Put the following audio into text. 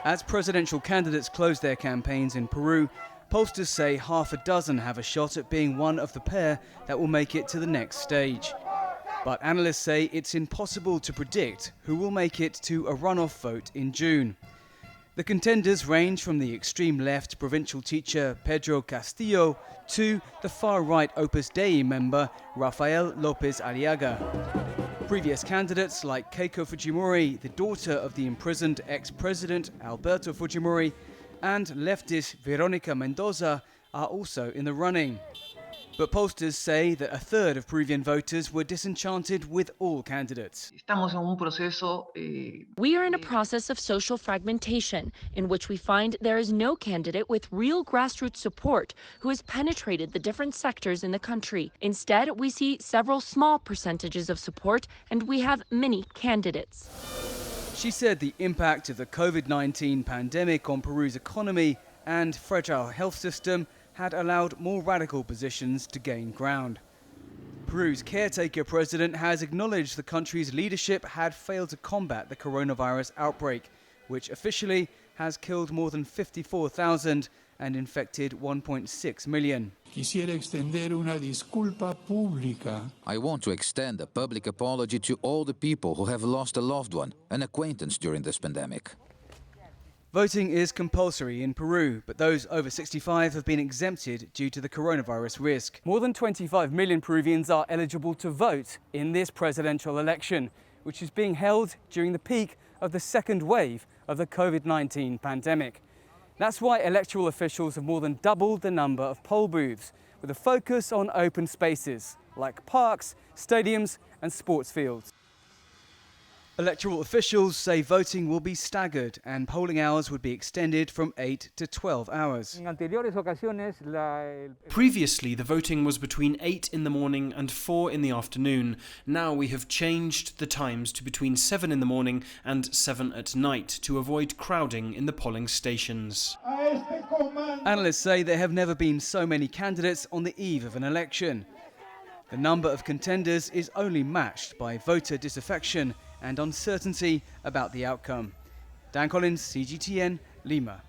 As presidential candidates close their campaigns in Peru, pollsters say half a dozen have a shot at being one of the pair that will make it to the next stage. But analysts say it's impossible to predict who will make it to a runoff vote in June. The contenders range from the extreme left provincial teacher Pedro Castillo to the far-right Opus Dei member Rafael López Aliaga. Previous candidates like Keiko Fujimori, the daughter of the imprisoned ex-president Alberto Fujimori, and leftist Verónica Mendoza are also in the running. But pollsters say that a third of Peruvian voters were disenchanted with all candidates. We are in a process of social fragmentation in which we find there is no candidate with real grassroots support who has penetrated the different sectors in the country. Instead, we see several small percentages of support and we have many candidates. She said the impact of the COVID-19 pandemic on Peru's economy and fragile health system had allowed more radical positions to gain ground. Peru's caretaker president has acknowledged the country's leadership had failed to combat the coronavirus outbreak, which officially has killed more than 54,000 and infected 1.6 million. I want to extend a public apology to all the people who have lost a loved one, an acquaintance during this pandemic. Voting is compulsory in Peru, but those over 65 have been exempted due to the coronavirus risk. More than 25 million Peruvians are eligible to vote in this presidential election, which is being held during the peak of the second wave of the COVID-19 pandemic. That's why electoral officials have more than doubled the number of poll booths, with a focus on open spaces like parks, stadiums and sports fields. Electoral officials say voting will be staggered and polling hours would be extended from 8 to 12 hours. Previously, the voting was between 8 in the morning and 4 in the afternoon. Now we have changed the times to between 7 in the morning and 7 at night to avoid crowding in the polling stations. Analysts say there have never been so many candidates on the eve of an election. The number of contenders is only matched by voter disaffection and uncertainty about the outcome. Dan Collins, CGTN, Lima.